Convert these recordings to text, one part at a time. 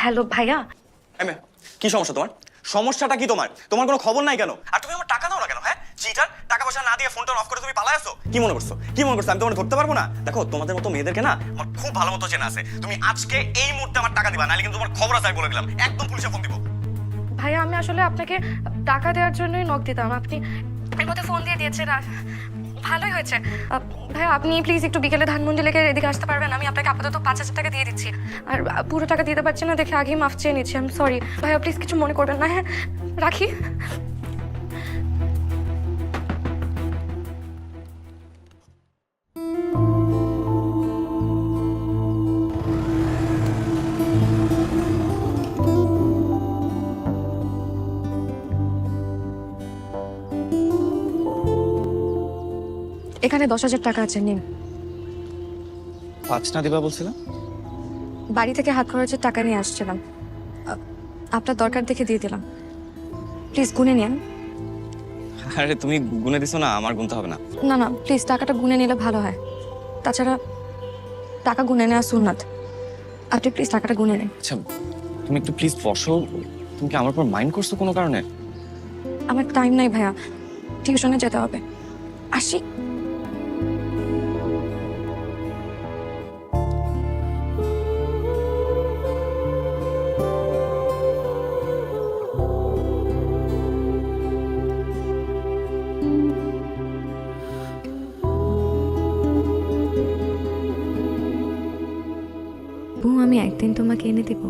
Hello ভাইয়া। MA কি সমস্যা তোমার? সমস্যাটা কি তোমার? তোমার কোনো খবর নাই কেন? আর তুমি আমার টাকা দাও না কেন? হ্যাঁ চিটার, টাকা পয়সা না দিয়ে ফোনটা অফ করে তুমি পালায় আসো। কি মনে করছো? কি মনে করছো আমি তোমাকে ধরতে পারবো না? দেখো তোমাদের মতো মেয়েদেরকে না আমার খুব ভালো মতো চেনা আছে। তুমি আজকে এই মুহূর্তে আমার টাকা দিবা, নাহলে কিন্তু তোমার খবর আছে আমি বলে দিলাম। একদম পুলিশে ফোন দিব। ভাইয়া আমি আসলে আপনাকে টাকা দেওয়ার জন্যই নক দিতাম, আপনি এর মধ্যে ফোন দিয়ে দিয়েছেন আর ভালোই হয়েছে। ভাইয়া আপনি প্লিজ একটু বিকেলে ধানমন্ডি লেগে এদিকে আসতে পারবেন? আমি আপনাকে আপাতত 5,000 টাকা দিয়ে দিচ্ছি, আর পুরো টাকা দিতে পারছি না দেখে আগেই মাফ চেয়ে নিচ্ছি। আমি সরি ভাইয়া, প্লিজ কিছু মনে করবেন না। হ্যাঁ রাখি। এখানে 10,000 টাকা আছে, নিন। 5 না দিবা বলছিলাম? বাড়ি থেকে হাত খরচের টাকা নিয়ে আসছিলাম, আপনার দরকার দেখে দিয়ে দিলাম। প্লিজ গুনে নিন। আরে তুমি গুনে দিছো না, আমার গুনতে হবে না। না না প্লিজ, টাকাটা গুনে নিলে ভালো হয়। তাছাড়া টাকা গুনে নেওয়া সুন্নাত। আপনি প্লিজ টাকাটা গুনে নিন। আচ্ছা তুমি একটু প্লিজ বসো। তুমি কি আমার উপর মাইন্ড করছো কোনো কারণে? আমার টাইম নাই ভাইয়া, টিউশনে যেতে হবে, আসি। বউ, আমি একদিন তোমাকে এনে দেব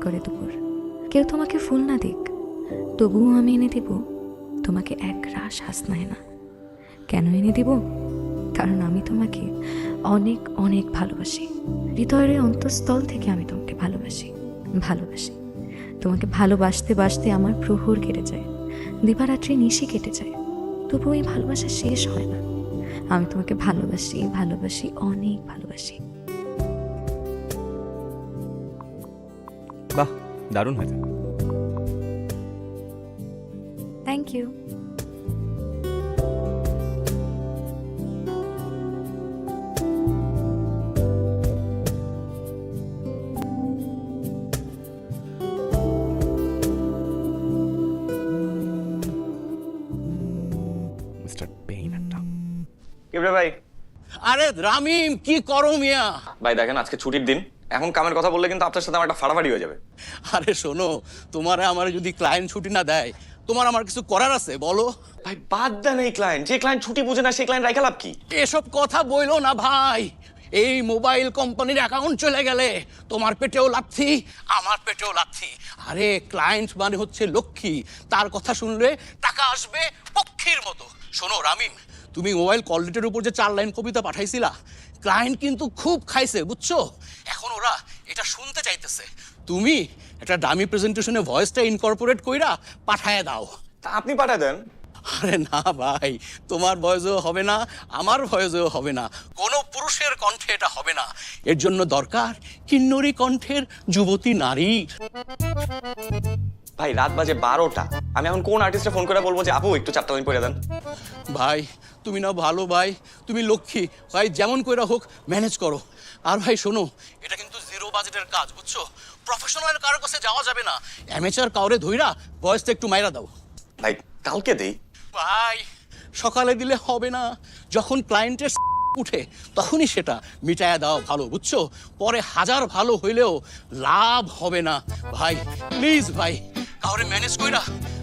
করে দুপুর। কেউ তোমাকে ফুল না দিক, তবুও আমি এনে দেব তোমাকে এক রাশ হাসনায় না। কেন এনে দিব? কারণ আমি তোমাকে অনেক অনেক ভালোবাসি। হৃদয়ের অন্তঃস্থল থেকে আমি তোমাকে ভালোবাসি। তোমাকে ভালোবাসতে বাসতে আমার প্রহর কেটে যায়, দিবারাত্রি নিশি কেটে যায়, তবুও এই ভালোবাসা শেষ হয় না। আমি তোমাকে ভালোবাসি, অনেক ভালোবাসি। বাহ, দারুণ হয়েছে। Thank you. মিস্টার পেইন একটা। কেবরে ভাই। আরে রামিম, কি করো মিয়া? ভাই দেখেন আজকে ছুটির দিন, এখন কামের কথা বললে কিন্তু আপনার সাথে আমার একটা ফাড়াফাড়ি হয়ে যাবে। আরে শোনো, তোমারে আমার যদি ক্লায়েন্ট ছুটি না দেয়, তোমার আমার কিছু করার আছে বলো? ভাই বাদ দেন এই ক্লায়েন্ট, যে ক্লায়েন্ট ছুটি বোঝে না সেই ক্লায়েন্ট রাখা লাভ কি? এসব কথা বইলো না ভাই। এই মোবাইল কোম্পানির অ্যাকাউন্ট চলে গেলে তোমার পেটেও লাথি, আমার পেটেও লাথি। আরে ক্লায়েন্ট মানে হচ্ছে লক্ষ্মী, তার কথা শুনলে টাকা আসবে পক্ষীর মতো। শোনো রামিম, তুমি মোবাইল কল রেটের উপর যে 4 লাইন কবিতা পাঠাইছিলা, ক্লায়েন্ট কিন্তু খুব খাইছে বুঝছো। এখন ওরা এটা শুনতে চাইতেছে। তুমি একটা ডামি প্রেজেন্টেশনে ভয়েসটা ইনকর্পোরেট কইরা পাঠায় দাও। তা আপনি পাঠায় দেন। আরে না ভাই, তোমার ভয়েসও হবে না, আমার ভয়েসও হবে না, কোনো পুরুষের কণ্ঠে এটা হবে না। এর জন্য দরকার কিন্নরী কণ্ঠের যুবতী নারীর। ভাই রাত বাজে 12টা, আমি এখন কোন আর্টিস্টে ফোন করে বলবো যে আপু একটু 4টা লাইন পড়ে দেন? ভাই তুমি না ভালো ভাই, তুমি লক্ষ্মী ভাই, যেমন কইরা হোক ম্যানেজ করো। আর ভাই শোনো, এটা কিন্তু জিরো বাজেটের কাজ বুঝছো, প্রফেশনাল কারোর কাছে যাওয়া যাবে না। অ্যামেচার কাউরে ধইরা ভয়েসটা একটু মাইরা দাও। ভাই কালকে দেই। ভাই সকালে দিলে হবে না, যখন ক্লায়েন্টের উঠে তখনই সেটা মিটায়া দাও ভালো বুঝছো। পরে হাজার ভালো হইলেও লাভ হবে না ভাই। প্লিজ ভাই, কাউরে ম্যানেজ কইরা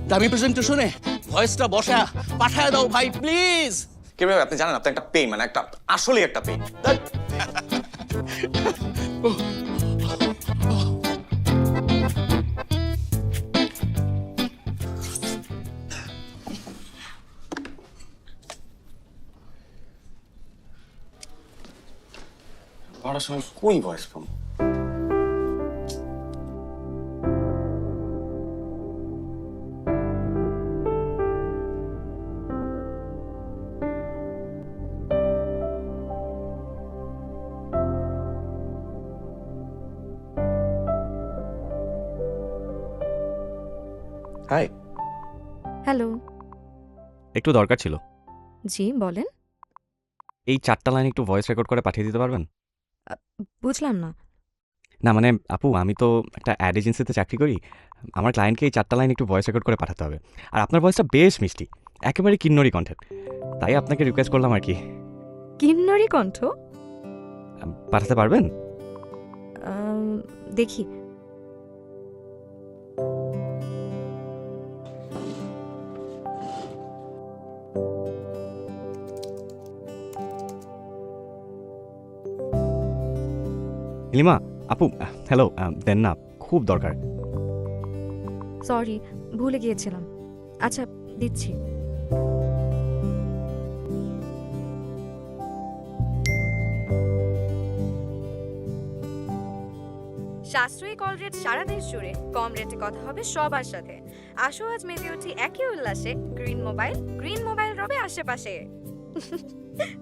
দামি প্রেজেন্টেশনে ভয়েসটা বসা পাঠায় দাও ভাই প্লিজ। কেবল আপনি জানেন আপনি একটা পেইন, মানে একটা আসলেই একটা পেইন। পড়ার সময় কই ভয়েস ফোন? হাই। হ্যালো। একটু দরকার ছিল। জি বলেন। এই 4টা লাইন একটু ভয়েস রেকর্ড করে পাঠিয়ে দিতে পারবেন? বুঝলাম না। না মানে আপু, আমি তো একটা অ্যাড এজেন্সিতে চাকরি করি। আমার ক্লায়েন্টকে এই 4টা লাইন একটু ভয়েস রেকর্ড করে পাঠাতে হবে। আর আপনার ভয়েসটা বেশ মিষ্টি, একেবারে কিন্নরি কণ্ঠের। তাই আপনাকে রিকোয়েস্ট করলাম আর কি। কিন্নরি কণ্ঠ? পাঠাতে পারবেন? দেখি। নীলিমা আপু, হ্যালো, দেন না, খুব দরকার। সরি, ভুলে গিয়েছিলাম। আচ্ছা, দিচ্ছি। সাশ্রয়ী কল রেট সারা দেশ জুড়ে, কম রেটে কথা হবে সবার সাথে। আসো আজ মেতে উঠি একই উল্লাসে, গ্রিন মোবাইল রবে আশেপাশে।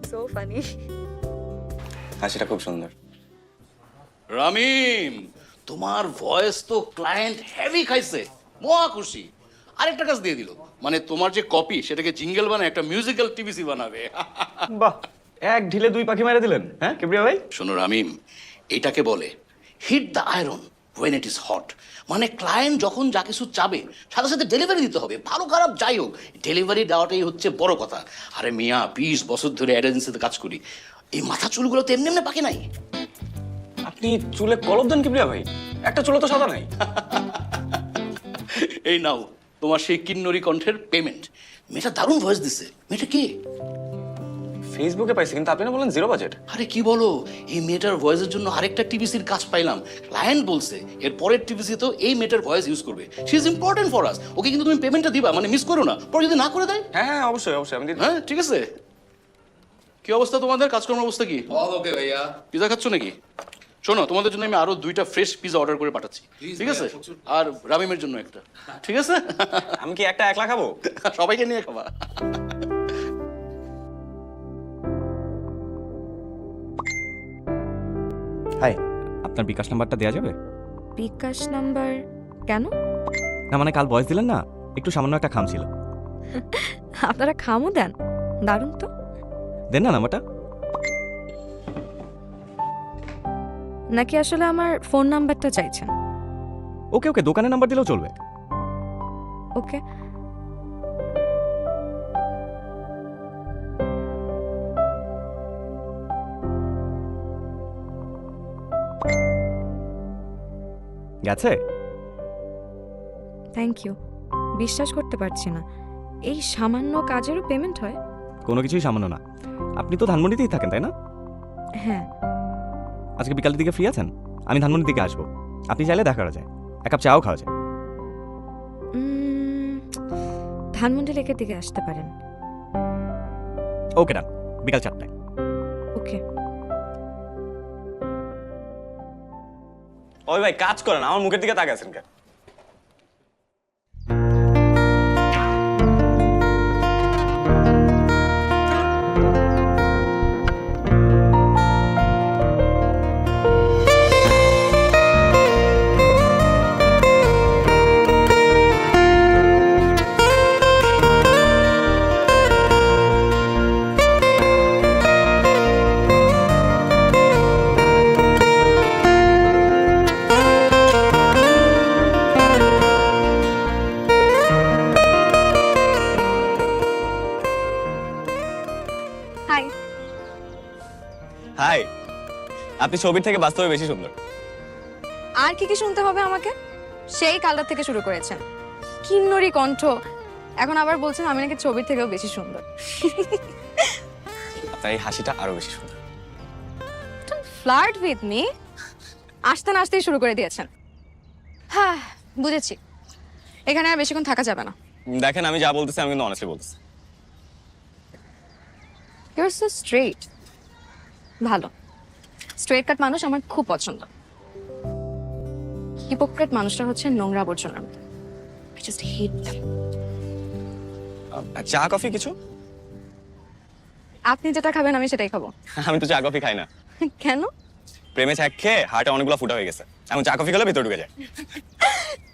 So funny. হাসিটা খুব সুন্দর। রামিম, তোমার ভয়েস তো ক্লায়েন্ট হেভি খাইছে, মহা খুশি। আরেকটা কাজ দিয়ে দিল, মানে তোমার যে কপি সেটাকে জিঙ্গেল বানায় একটা মিউজিক্যাল টিভিসি বানাবে। বাহ, এক ঢিলে দুই পাখি মেরে দিলেন, হ্যাঁ কিবরিয়া ভাই? শোনো রামিম, এটাকে বলে hit the iron when it is hot. মানে ক্লায়েন্ট যখন যা কিছু চাবে সাথে সাথে ডেলিভারি দিতে হবে, ভালো খারাপ যাই হোক, ডেলিভারি দেওয়াটাই হচ্ছে বড় কথা। আরে মিয়া, 20 বছর ধরে অ্যাড এজেন্সিতে কাজ করি, এই মাথা চুলগুলো তো এমনি এমনি বাকি নাই। আপনি চুলে কলপ দেন কিবরিয়া ভাই? একটা চুলো তো সাদা নাই। এই নাও তোমার সেই কিন্নরি কণ্ঠের পেমেন্ট। মেয়েটা দারুণ ভয়েস দিচ্ছে। মেয়েটা কে? ফেসবুকে পাইছি, কিন্তু আপনি না বলেন জিরো বাজেট। আরে কি বলো, এই মেয়েটার ভয়েসের জন্য আরেকটা টিভিসির কাজ পাইলাম। ক্লায়েন্ট বলছে এর পরের টিভিসি তো এই মেয়েটার ভয়েস ইউজ করবে। She is important for us. Okay কিন্তু তুমি পেমেন্টটা দিবা, মানে মিস করো না। পরে যদি না করে দেয়, হ্যাঁ হ্যাঁ, অবশ্যই অবশ্যই আমি হ্যাঁ ঠিক আছে। কি অবস্থা তোমাদের, কাজকর্মের অবস্থা কি? ওকে ভাইয়া। পিজা খাচ্ছ নাকি? শোনো, তোমাদের জন্য আমি আরো 2টা ফ্রেশ পিজা অর্ডার করে পাঠাচ্ছি, ঠিক আছে? আর রামিমের জন্য একটা, ঠিক আছে? আমি কি একটা একলা খাবো? সবাইকে নিয়ে খাবা। হাই, আপনার বিকাশ নাম্বারটা দেওয়া যাবে? বিকাশ নাম্বার কেন? না মানে কাল ভয়েস দিলেন না, একটু সামান্য একটা খাম ছিল। আপনারা খামও দেন, দারুণ তো। দেন না নাম্বারটা। নাকি আসলে আমার ফোন নাম্বারটা চাইছেন? ওকে ওকে, দোকানের নাম্বার দিলেও চলবে। ওকে। গেছে? Thank you. বিশ্বাস করতে পারছি না, এই সামান্য কাজেরও পেমেন্ট হয়? কোনো কিছুই সামান্য না। আপনি তো ধানমন্ডিতেই থাকেন তাই না? হ্যাঁ। আজকে বিকালের দিকে ফ্রি আছেন? আমি ধানমন্ডির দিকে আসবো, আপনি চাইলে দেখা করা যায়, এক কাপ চাও খাওয়া যায়। ধানমন্ডি লেকের দিকে আসতে পারেন। ওকে ডান, বিকাল 4টায়। ওকে। ওই ভাই কাজ করেন, আমার মুখের দিকে তাকাচ্ছেন কেন? হাই। হাই, আপনি ছবির থেকে বাস্তবে বেশি সুন্দর। আর কি কি শুনতে হবে আমাকে? সেই কালটার থেকে শুরু করেছেন, কিন্নরি কণ্ঠ, এখন আবার বলছেন আমি নাকি ছবির থেকেও বেশি সুন্দর। আপনার এই হাসিটা আরো বেশি সুন্দর। Flirt with me? আসতে না আসতেই শুরু করে দিয়েছেন। হ্যাঁ বুঝেছি, এখানে আর বেশিক্ষণ থাকা যাবে না। দেখেন, আমি যা বলতেছি আমি কিন্তু অনেস্টলি বলতেছি। Your so straight. ভালো, স্ট্রেট কাট মানুষ আমার খুব পছন্দ। হিপোক্রেট মানুষটা হচ্ছে নোংরা আবর্জনার মতো। I just hate them. চা কফি কিছু? আপনি যেটা খাবেন আমি সেটাই খাবো। আমি তো চা কফি খাই না। কেন? প্রেমে ছ্যাক খেয়ে হার্টে অনেকগুলো ফুটা হয়ে গেছে, এখন চা কফি খেলে ভিতরে ঢুকে যায়।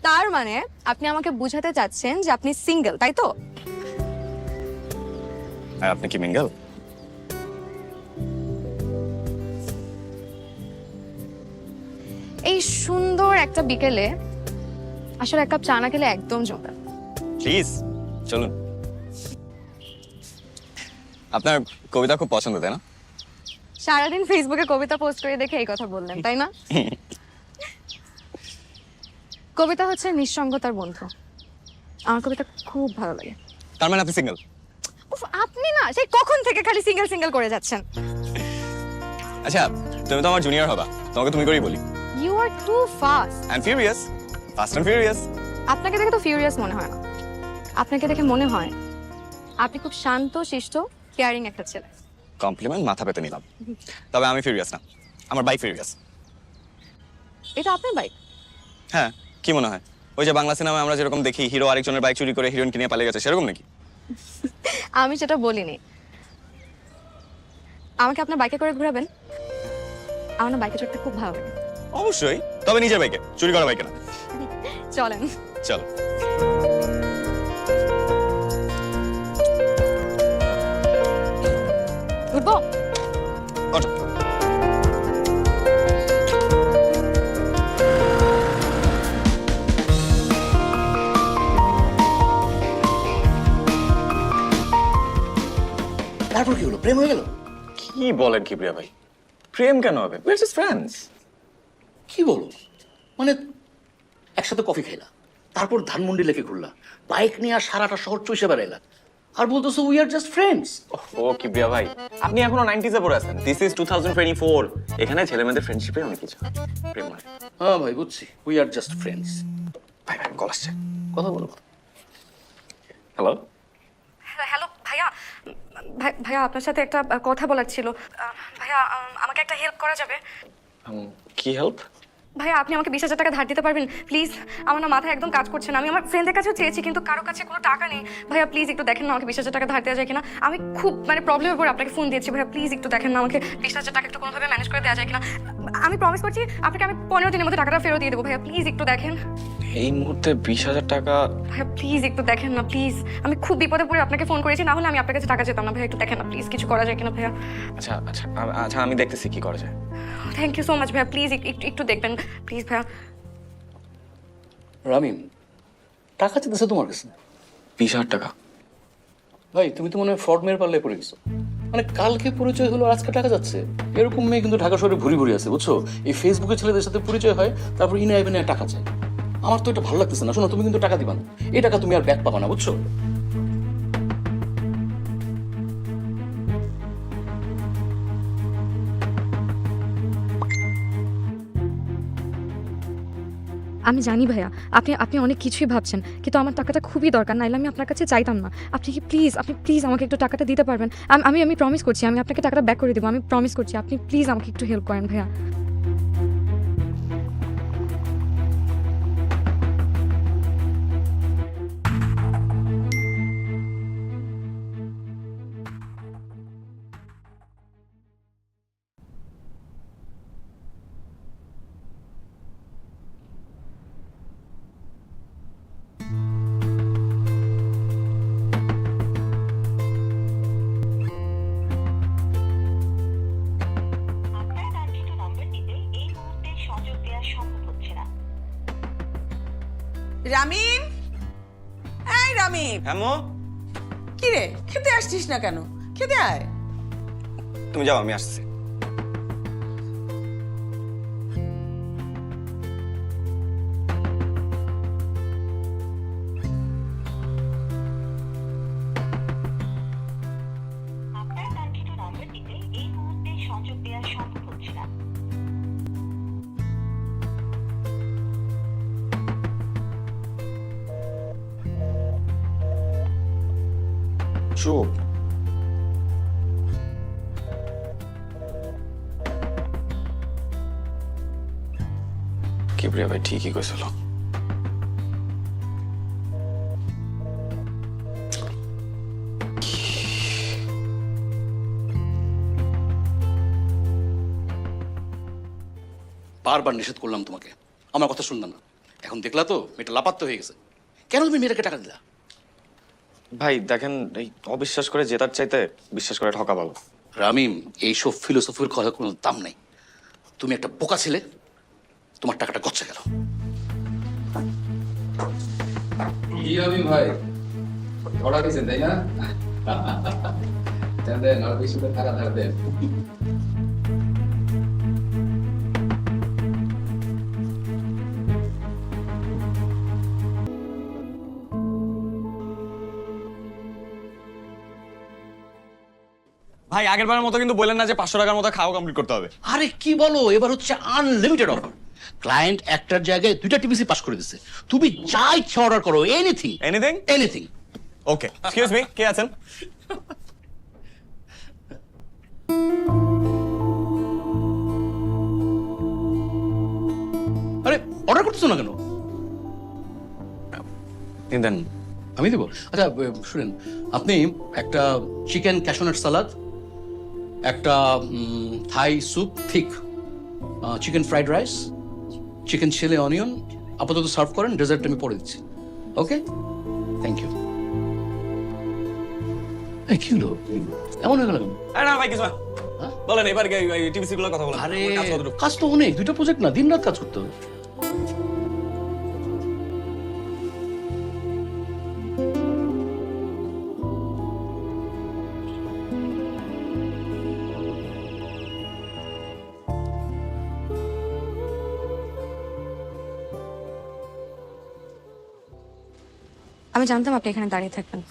তার মানে আপনি আমাকে বুঝাতে চাচ্ছেন যে আপনি সিঙ্গেল, তাই তো? আর আপনি কি মিঙ্গেল? এই সুন্দর একটা বিকেলে আসলে এক কাপ চা না খেলে একদম জমবে না। প্লিজ চলুন। আপনার কবিতা খুব পছন্দ, তাই না? সারাদিন ফেসবুকে কবিতা পোস্ট করে দেখে এই কথা বললেন, তাই না? কবিতা হচ্ছে নিঃসঙ্গতার বন্ধু। আমার কবিতা খুব ভালো লাগে। তার মানে আপনি সিঙ্গেল? উফ, আপনি না সেই কখন থেকে খালি সিঙ্গেল সিঙ্গেল করে যাচ্ছেন। আচ্ছা, তুমি তো আমার জুনিয়র হবা, তোমাকে তুমি করেই বলি। You are too fast. I am furious, fast and furious. আপনাকে দেখে তো ফিউরিয়াস মনে হয় না, আপনাকে দেখে মনে হয় আপনি খুব শান্ত শিষ্ট কেয়ারিং একটা ছেলে। কমপ্লিমেন্ট মাথা পেতে নিলাম, তবে আমি ফিউরিয়াস না, আমার বাইক ফিউরিয়াস। এটা আপনার বাইক? হ্যাঁ, কি মনে হয় ওই যে বাংলা সিনেমায় আমরা যেরকম দেখি হিরো আরেকজনের বাইক চুরি করে হিরোইনকে নিয়ে পালিয়ে গেছে, সেরকম নাকি? আমি সেটা বলিনি। আমাকে আপনার বাইকে করে ঘোরাবেন? আমার না বাইকে চড়তে খুব ভালো লাগে। অবশ্যই, তবে নিজের বাইকে, চুরি করা বাইকে না। চলেন। চলো। উঠবো? ওঠো। তারপর কি হলো, প্রেম হয়ে গেল? কি বলেন কিবরিয়া ভাই, প্রেম কেন হবে? We are just friends. কি বলো, মানে একসাথে কফি খাইলা, তারপর ধানমন্ডি লেকে ঘুরলা, বাইক নিয়ে আর সারাটা শহর চুষে বেড়াইলা, আর বলতেছো উই আর জাস্ট ফ্রেন্ডস। ও কিবরিয়া ভাই, আপনি এখনো 90s এ পড়ে আছেন। This is 2024। এখানে ছেলেমেয়েদের ফ্রেন্ডশিপে অনেক কিছু, প্রেম মানে। হ্যাঁ ভাই, বুঝছি, উই আর জাস্ট ফ্রেন্ডস। ভাই ভাই কল আসছে, কথা বলো। হ্যালো। হ্যালো ভাইয়া। ভাইয়া আপনার সাথে একটা কথা বলার ছিল। ভাইয়া আমাকে একটা হেল্প করা যাবে? কি হেল্প? ভাইয়া আপনি আমাকে 20,000 টাকা ধার দিতে পারবেন প্লিজ? আমার না মাথায় একদম কাজ করছে না। আমি আমার ফ্রেন্ডের কাছেও চেয়েছি কিন্তু কারো কাছে কোনো টাকা নেই। ভাইয়া প্লিজ একটু দেখেন না আমাকে 20,000 টাকা ধার দেওয়া যায় কিনা। আমি খুব মানে প্রবলেমের পর আপনাকে ফোন দিয়েছি। ভাইয়া প্লিজ একটু দেখেন না আমাকে 20,000 টাকা একটু কোনোভাবে ম্যানেজ করে দেওয়া যায় কিনা। আমি প্রমিস করছি আপনাকে আমি 15 দিনের মধ্যে টাকাটা ফেরত দিয়ে দেবো। ভাইয়া প্লিজ একটু দেখেন। এই মুহূর্তে 20,000 টাকা? ভাইয়া প্লিজ একটু দেখেন না প্লিজ। আমি খুব বিপদে পড়ে আপনাকে ফোন করেছি, না হলে আমি আপনার কাছে টাকা যেতাম না। ভাইয়া একটু দেখেন না প্লিজ, কিছু করা যায় কিনা ভাইয়া। আচ্ছা আচ্ছা আচ্ছা, আমি দেখতেছি কি করা যায়। থ্যাংক ইউ সো মাচ ভাইয়া, প্লিজ একটু দেখবেন প্লিজ ভাইয়া। রামিম, টাকা চাইতেছে তোমার কাছে? 20,000 টাকা? ভাই তুমি তো মনে হয় ফ্রড মেয়ের পাল্লায় পড়ে গেছো। মানে কালকে পরিচয় হলো, আজকে টাকা যাচ্ছে। এরকম মেয়ে কিন্তু ঢাকা শহরে ভুরি ভুরি আছে, বুঝছো? এই ফেসবুকে ছেলেদের সাথে পরিচয় হয়, তারপর ইনা ইভেনে টাকা চায়। আমার তো এটা ভালো লাগতেছে না। শোনো, তুমি কিন্তু টাকা দিবা না, এই টাকা তুমি আর ব্যাক পাবা না, বুঝছো? আমি জানি ভাইয়া আপনি আপনি অনেক কিছুই ভাবছেন, কিন্তু আমার টাকাটা খুবই দরকার, নাইলে আমি আপনার কাছে চাইতাম না। আপনি প্লিজ আমাকে একটু টাকাটা দিতে পারবেন? আমি প্রমিস করছি আমি আপনাকে টাকাটা ব্যাক করে দেবো, আমি প্রমিস করছি। আপনি প্লিজ আমাকে একটু হেল্প করেন ভাইয়া। আপনার কাঙ্ক্ষিত নম্বরটিতে এই মুহূর্তে সংযোগ দেওয়া সম্ভব হচ্ছে না। রামিম, এই রামিম, হ্যাঁ, কি রে খেতে আসছিস না কেন? খেতে আয়। তুমি যাও, আমি আসছি। আপনার কাঙ্ক্ষিত নম্বরটিতে এই মুহূর্তে সংযোগ দেওয়া সম্ভব হচ্ছে না। চুপ। কিবরিয়া ভাই ঠিকই কইছিল। বারবার নিষেধ করলাম তোমাকে, আমার কথা শুনলাম না। এখন দেখলা তো মেয়েটা লাপাত্তা হয়ে গেছে। কেন তুমি মেয়েটাকে টাকা দিলা? ভাই দেখেন, এই অবিশ্বাস করে জেতার চাইতে বিশ্বাস করে ঠকা ভালো। রামিম, এইসব ফিলোসফির কথা কোনো দাম নেই। তুমি একটা বোকা ছেলে, তোমার টাকাটা গচ্ছে গেল। কি আমি ভাই ধরা দিয়েছেন তাই না? দেন আর বেশি করে টাকা ধার দেন। ভাই আগের বারের মতো কিন্তু বললেন না যে 500 টাকার মতো খাওয়া কমপ্লিট করতে হবে। আরে কি বলো, এবার হচ্ছে আনলিমিটেড অফার। ক্লায়েন্ট একটার জায়গায় 2টা টিপিসি পাস করে দিছে। তুমি যা ইচ্ছা অর্ডার করো, এনিথিং এনিথিং? এনিথিং। ওকে, এক্সকিউজ মি, কে আছেন? আরে অর্ডার করতেছো না কেন? দেন। আমি দেবো। আচ্ছা শুনেন, আপনি একটা চিকেন ক্যাশনাট সালাদ, একটা Thai soup thick, chicken fried rice, chicken chilli onion আপাতত সার্ভ করেন, ডেজার্ট আমি পরে দিচ্ছি। Okay, thank you. কি হলো, এমন হয়ে গেল কেন? আরে না ভাই কিছু না। হ্যাঁ? বলেন এবার টিভিসি গুলোর কথা বলেন। আরে আমার কাজ কতটুকু? কাজ তো অনেক, 2টা প্রজেক্ট না, দিন রাত কাজ করতে হবে। আমি জানতাম আপনি এখানে দাঁড়িয়ে থাকবেন।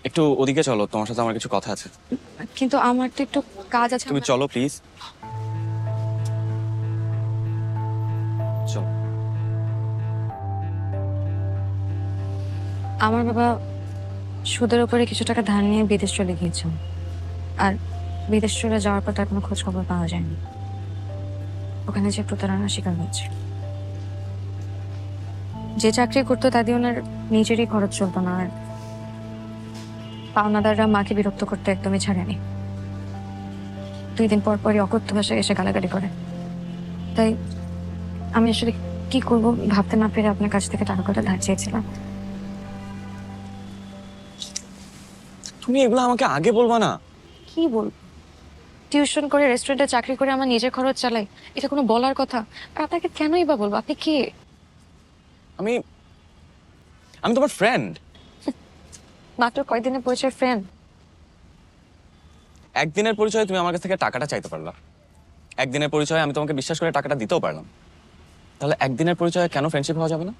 একটু ওদিকে চলো, তোমার সাথে আমার কিছু কথা আছে। কিন্তু আমার তো একটু কাজ আছে। তুমি চলো প্লিজ। চলো। আমার বাবা সুদের উপরে কিছু টাকা ধার নিয়ে বিদেশ চলে গিয়েছেন, আর বিদেশ চলে যাওয়ার পর তার কোনো খোঁজ খবর পাওয়া যায়নি। ওখানে যে প্রতারণার শিকার হয়েছে। যে চাকরি করতো তা দিয়ে ওনার নিজেরই খরচ চলতো না, আর পাওনাদাররা মাকে বিরক্ত করতে একদমই ছাড়েনি। 2 দিন পর পরই অকথ্য ভাষায় এসে গালাগালি করে। তাই আমি আসলে কি করব ভাবতে না পেরে আপনার কাছ থেকে টাকা কটা ধার চেয়েছিলাম। তুমি এগুলো আমাকে আগে বলবা না? কি বলবো, টিউশন করে রেস্টুরেন্টে চাকরি করে আমার নিজের খরচ চালাই, এটা কোনো বলার কথা? আর আপনাকে কেনই বা বলবো? আপনি কে? আমি তোমার ফ্রেন্ড। মাত্র কয়েকদিনের পরিচয় ফ্রেন্ড? একদিনের পরিচয়ে তুমি আমার কাছ থেকে টাকাটা চাইতে পারলা, একদিনের পরিচয়ে আমি তোমাকে বিশ্বাস করে টাকাটা দিতেও পারলাম। তাহলে একদিনের পরিচয়ে কেন ফ্রেন্ডশিপ হওয়া যাবে না?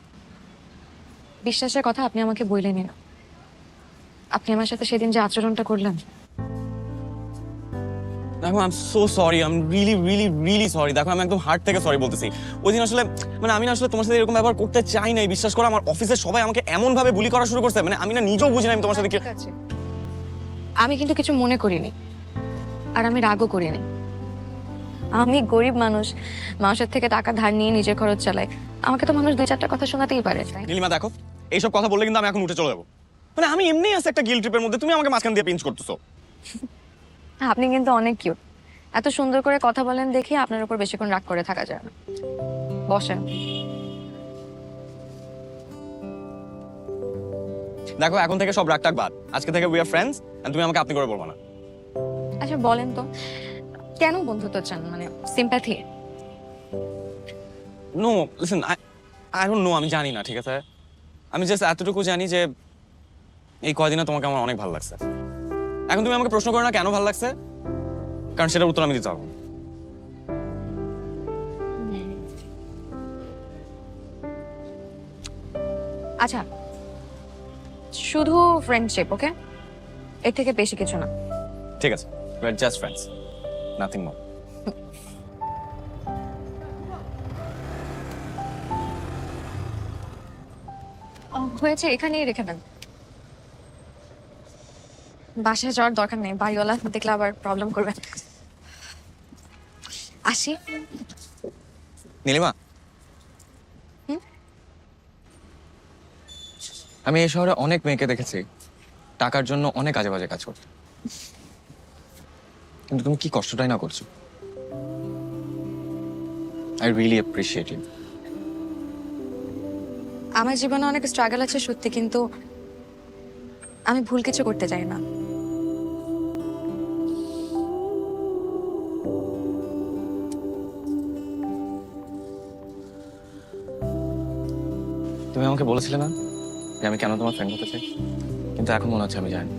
বিশ্বাসের কথা আপনি আমাকে বললেনই না। আপনি আমার সাথে সেদিন যে আচরণটা করলেন। দেখো I am so sorry, I am really really really sorry. দেখো আমি একদম হার্ট থেকে সরি বলতেছি। ওই দিন আসলে আমি না আসলে তোমার সাথে এরকম ব্যবহার করতে চাই নাই। বিশ্বাস করো, আমার অফিসের সবাই আমাকে এমন ভাবে বুলি করা শুরু করছে, আমি না নিজেও বুঝি না আমি তোমার সাথে কি। ঠিক আছে, আমি কিন্তু কিছু মনে করিনি, আর আমি রাগও করিনি। আমি গরিব মানুষ, মানুষের থেকে টাকা ধার নিয়ে নিজের খরচ চালাই। আমাকে তো মানুষ 2-4টা কথা শোনাতেই পারে, তাই? নীলিমা দেখো, এইসব কথা বললে কিন্তু আমি এখন উঠে চলে যাবো। আমি এমনি আছে একটা গিল ট্রিপের মধ্যে, তুমি আমাকে মাঝখান দিয়ে পিঞ্চ করতেছো। আপনি কিন্তু অনেক কিউট। এত সুন্দর করে কথা বলেন দেখি আপনার উপর বেশিক্ষণ রাগ করে থাকা যায় না। বসেন। দেখো এখন থেকে সব রাগটাক বাদ, আজকে থেকে উই আর ফ্রেন্ডস, এন্ড তুমি আমাকে আপনি করে বলবো না। আচ্ছা বলেন তো, কেন বন্ধুত্ব চান? মানে sympathy? No listen, I don't know, আমি জানি না, ঠিক আছে? আমি জাস্ট এতটুকু জানি যে এই কয়দিনে তোমাকে আমার অনেক ভালো লাগছে। এখন তুমি আমাকে প্রশ্ন করো না কেন ভালো লাগছে, কারণ সেটার উত্তর আমি দিতে পারবো। আচ্ছা, শুধু ফ্রেন্ডশিপ, ওকে? এর থেকে বেশি কিছু না। ঠিক আছে, we are just friends, nothing more. হয়েছে, এখানেই রেখে দেন। বাসায় যাওয়ার দরকার নেই, বাড়িওয়ালা দেখলে আবার প্রবলেম করবে। আসি। নীলিমা, আমি এই শহরে অনেক মেয়েকে দেখেছি টাকার জন্য অনেক আজে বাজে কাজ করতে, কিন্তু তুমি কি কষ্টটাই না করছো। আই রিয়েলি অ্যাপ্রিশিয়েট ইট। আমার জীবনে অনেক স্ট্রাগল আছে সত্যি, কিন্তু আমি ভুল কিছু করতে চাই না। তুমি আমাকে বলেছিলে না যে আমি কেন তোমার ফ্রেন্ড হতে চাই, কিন্তু এখন মনে হচ্ছে আমি জানি।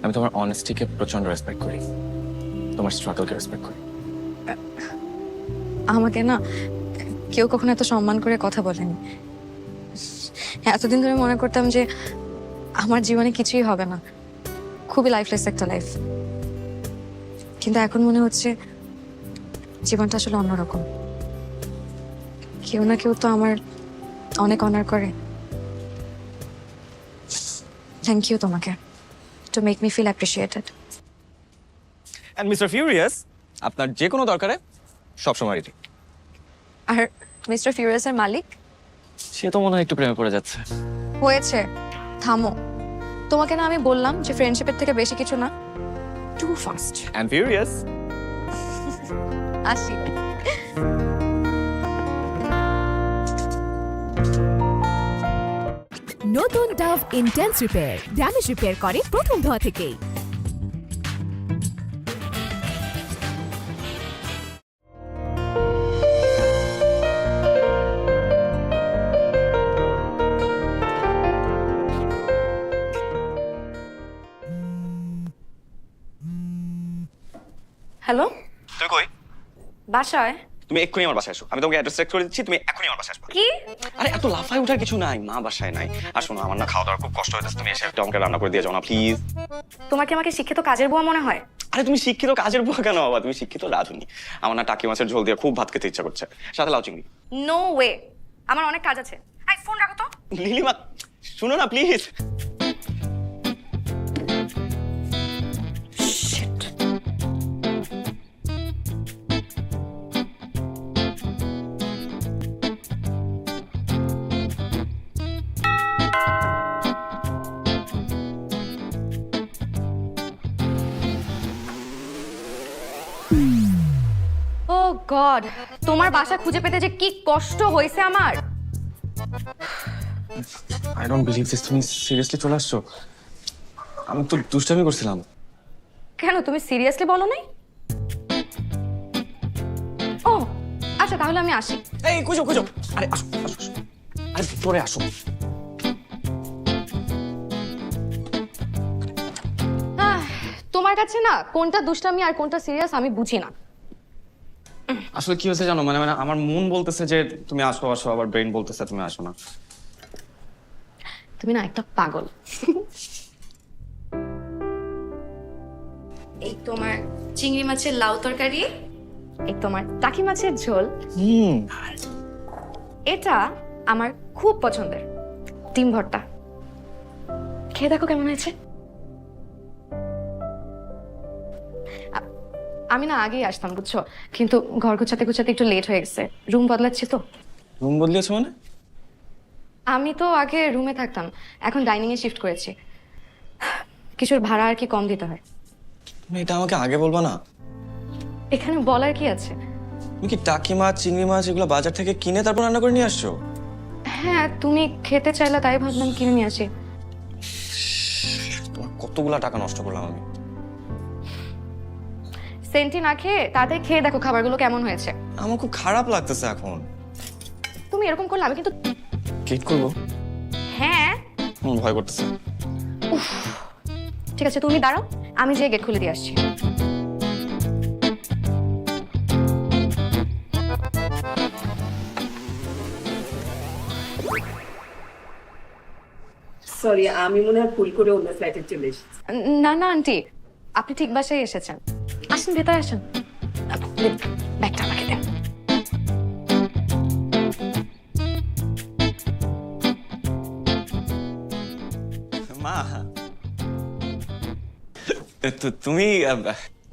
আমি তোমার অনেস্টিকে প্রচন্ড রেসপেক্ট করি, তোমার স্ট্রাগলকে রেসপেক্ট করি। আমাকে না কেউ কখনো এত সম্মান করে কথা বলেনি। এতদিন ধরে মনে করতাম যে আমার জীবনে কিছুই হবে না, খুবই লাইফলেস একটা লাইফ। কিন্তু এখন মনে হচ্ছে জীবনটা আসলে অন্যরকম। কেউ না কেউ তো আমার অনেক অনার করে। থ্যাংক ইউ তোমাকে, to make me feel appreciated. And mister furious, আপনার যে কোনো দরকারে সবসময় রেডি। আর মিস্টার ফিউরিয়াসের মালিক? সে তো মনে হয় একটু প্রেমে পড়ে যাচ্ছে। হয়েছে, থামো। তোমাকে না আমি বললাম যে ফ্রেন্ডশিপের থেকে বেশি কিছু না। Too fast. And furious. আসি। নতুন Dove intense repair damage repair করে প্রথম ধোয়া থেকেই। হ্যালো, তুই কই? বাসায়। তুমি এক্ষুনি আমার বাসায় আসো, আমি তোমাকে অ্যাড্রেস চেক করে দিচ্ছি, তুমি এক্ষুনি আমার বাসায় আসবে। কি? আরে এত লাফায় ওঠার কিছু নাই, মা বাসায় নাই। আর শোনো, আমার না খাওয়া দাওয়ার খুব কষ্ট হইতেছে, তুমি এসে একটা আমাকে রান্না করে দিয়ে যাও না প্লিজ। তোমার কি আমাকে শিক্ষিত কাজের বুয়া মনে হয়? আরে তুমি শিক্ষিত কাজের বুয়া কেন বাবা, তুমি শিক্ষিত রাঁধুনি। আমার না টাকি মাছের ঝোল দিয়ে খুব ভাত খেতে ইচ্ছা করছে, সাথে লাউ চিংড়ি। নো ওয়ে, আমার অনেক কাজ আছে। আই ফোন রাখো তো। লিলিমা শুনো না প্লিজ। ও গড, তোমার বাসা খুঁজে পেতে যে কি কষ্ট হয়েছে আমার। আই ডোন্ট বিলিভ দিস, তুমি সিরিয়াসলি চলে আসছো? আমি তো দুষ্টামি করছিলাম। কেন, তুমি সিরিয়াসলি বলো নাই? ও আচ্ছা, তাহলে আমি আসি। এই খুঁজো খুঁজো, আরে আসো আসো আসো, আরে ভিতরে আসো। তোমার কাছে না কোনটা দুষ্টামি আর কোনটা সিরিয়াস আমি বুঝি না। আসলে কি হয়েছে জানো, মানে মানে আমার মন বলতেছে যে তুমি আসো আসো, আবার ব্রেন বলতেছে তুমি আসো না। তুমি না একটা পাগল। এই তোমার চিংড়ি মাছের লাউ তরকারি, এই তোমার টাকি মাছের ঝোল, আর এটা আমার খুব পছন্দের ডিম ভর্তা। খেয়ে দেখো কেমন হয়েছে। আমি না আগেই আসতাম বুঝছো, কিন্তু ঘর গোছাতে গোছাতে একটু লেট হয়ে গেছে। রুম বদলাচ্ছি তো। রুম বদলিয়েছো মানে? আমি তো আগে রুমে থাকতাম, এখন ডাইনিং এ শিফট করেছি। কিছুর ভাড়া আর কি কম দিতে হয়। তুমি এটা আমাকে আগে বলবা না? এখানে বলার কি আছে? তুমি কি টাকি মাছ চিংড়ি মাছ এগুলো বাজার থেকে কিনে তারপর রান্না করে নিয়ে আসছো? হ্যাঁ, তুমি খেতে চাইলে তাই ভাবলাম কিনে নিয়ে আসি। তোমার কতগুলা টাকা নষ্ট করলাম আমি। সেন্টি না খেয়ে তাড়াতাড়ি খেয়ে দেখো খাবারগুলো কেমন হয়েছে। আমার খুব খারাপ লাগতেছে এখন। তুমি এরকম করলে আমি কিন্তু। গেট করবো? হ্যাঁ। ভয় করতেছে। ঠিক আছে, তুমি দাঁড়াও, আমি যেয়ে গেট খুলে দিয়ে আসছি। সরি, আমি মনে হয় ভুল করে অন্য ফ্লাইটে চলে এসেছি। না না আন্টি, আপনি ঠিক বাসায় এসেছেন। আসুন ভেতরে আসুন, ব্যাগটা আমাকে দেন। মা, তুমি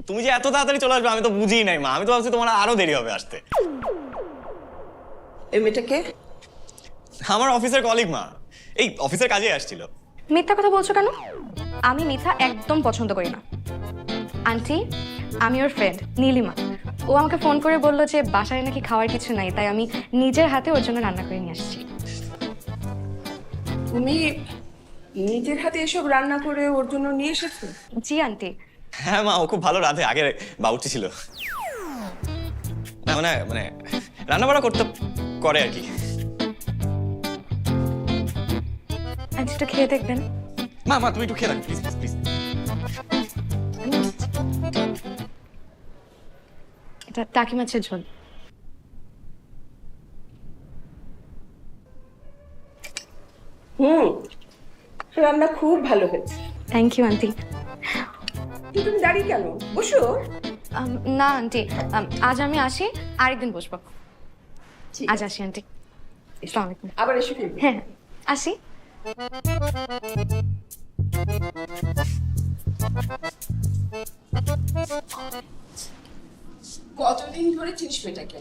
তুমি যে এত তাড়াতাড়ি চলে আসবে আমি তো বুঝিই নাই মা। আমি তো ভাবছি তোমার আরো দেরি হবে আসতে। এই মেয়েটাকে? আমার অফিসের কলিগ মা, এই অফিসের কাজে আসছিল। মিথ্যা কথা বলছো কেন? আমি মিথ্যা একদম পছন্দ করি না। আন্টি, আমি ওর ফ্রেন্ড নীলিমা। ও আমাকে ফোন করে বললো যে বাসায় নাকি খাওয়ার কিছু নাই, তাই আমি নিজের হাতে ওর জন্য রান্না করে নিয়ে আসছি। তুমি নিজের হাতে এসব রান্না করে ওর জন্য নিয়ে এসেছো? জি আন্টি। হ্যাঁ মা, ও খুব ভালো রাধে, আগে বাবুর্চি ছিল। না মানে মানে রান্না বাড়া করতে করে আর কি। আজ একটু খেয়ে দেখবেন। মা মা তুমি একটু খেয়ে প্লিজ প্লিজ। এটা টাকি মাছের ঝোল। রান্না খুব ভালো হয়েছে। Thank you aunty. তুমি দাঁড়িয়ে কেন, বসো। না আন্টি, আজ আমি আসি, আরেকদিন বসবো। আজ আসি আন্টি। আসসালামু আলাইকুম। আবার এসে ফিরবে। হ্যাঁ আসি। কতদিন ধরে চিনিস মেয়েটাকে?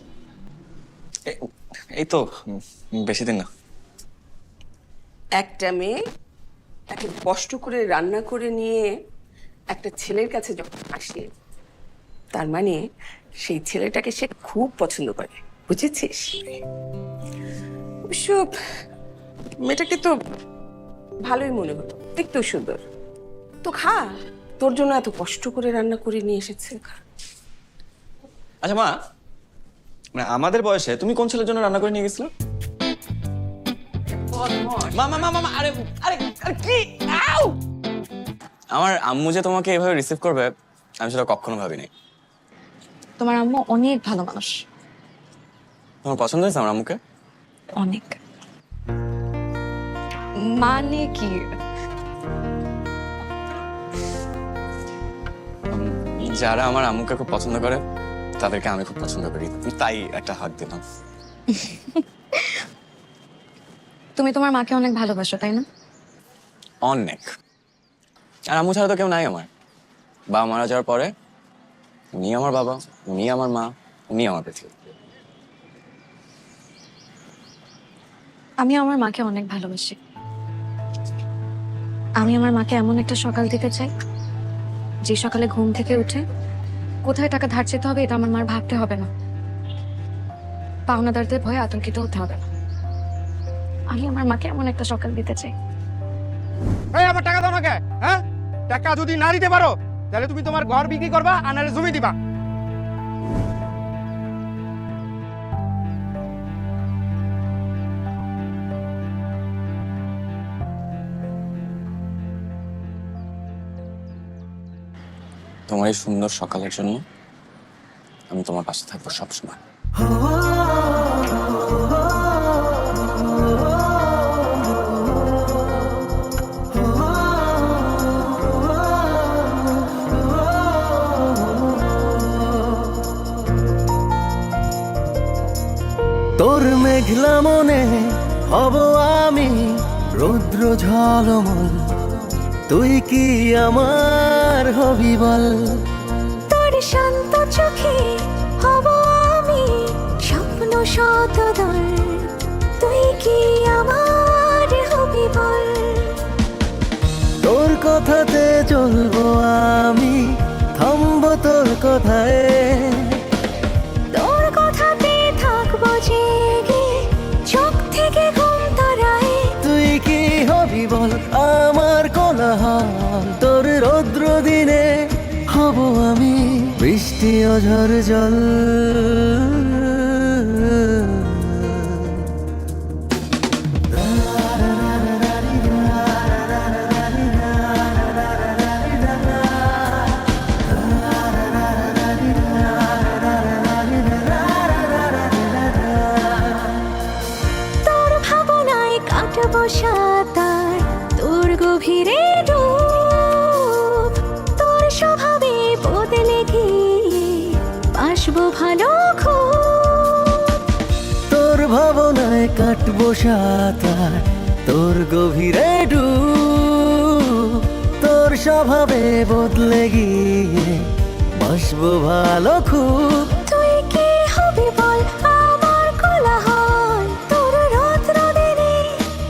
এই তো বেশি দিন না। একটা মেয়ে এত কষ্ট করে রান্না করে নিয়ে একটা ছেলের কাছে যখন আসে, তার মানে সেই ছেলেটাকে সে খুব পছন্দ করে, বুঝেছিস? অবশ্য মেয়েটাকে তো ভালোই মনে হতো, দেখতেও সুন্দর। তো খা, তোর জন্য এত কষ্ট করে রান্না করে নিয়ে এসেছে, খা। আচ্ছা মা, মানে আমাদের বয়সে তুমি কোন ছেলের জন্য রান্না করে নিয়ে গেছিলে? মা মা মা মা আরে আরে আরে কি আউ! আমার আম্মু যে তোমাকে এভাবে রিসিভ করবে আমি সেটা কখনো ভাবিনি। তোমার আম্মু অনেক ভালো মানুষ। তোমার পছন্দ হয়েছে আমার আম্মুকে? অনেক। মানে কি? যারা আমার আম্মুকে খুব পছন্দ করে তাদেরকে আমি খুব পছন্দ করি, তাই একটা হাত দিলাম। তুমি তোমার মাকে অনেক ভালোবাসো, তাই না? অনেক। আর আম্মু ছাড়া তো কেউ নাই আমার। বাবা মারা যাওয়ার পরে উনি আমার বাবা, উনি আমার মা, উনি আমার পৃথিবী। আমি আমার মাকে অনেক ভালোবাসি। আমি আমার মাকে এমন একটা সকাল দিতে চাই, যে সকালে ঘুম থেকে উঠে কোথায় টাকা ধার চেতে হবে এটা আমার মার ভাবতে হবে না, পাওনাদারদের ভয়ে আতঙ্কিত হতে হবে না। আমি আমার মাকে এমন একটা সকাল দিতে চাই। এই আমার টাকা দাও না কে? হ্যাঁ, টাকা যদি না দিতে পারো তাহলে তুমি তোমার ঘর বিক্রি করবা আর নাহলে জমি দিবা। তোমার এই সুন্দর সকালের জন্য আমি তোমার পাশে থাকবো সবসময়। তোর মেঘলা মনে হব আমি রৌদ্র ঝলমল, তুই কি আমার হবি বল? তোর শান্ত চোখে হব আমি স্বপ্ন শতদল, তুই কি আমার হবি বল? তোর কথাতে চলবো আমি, থামবো তোর কথায়, তোর কথাতে থাকবো জেগে, চোখ থেকে ঘুম তারায়। তুই কি হবি বল আমার কোলাহল? তোর রৌদ্র দিনে হব আমি বৃষ্টি ও ঝড় জল। তোর ভাবনায় কাটবো সাঁতার, তোর গভীরে ডুব, তোর স্বভাবে বদলে গিয়ে বাসবো ভালো খুব। তোর ভাবনায় কাটবো সাঁতার, তোর গভীরে ডুব, তোর স্বভাবে বদলে গিয়ে বাসবো ভালো খুব। তুই কি হবি বল আমার কোলাহল? তোর রৌদ্র দিনে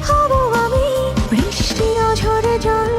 হব আমি বৃষ্টি ও ঝড় জল।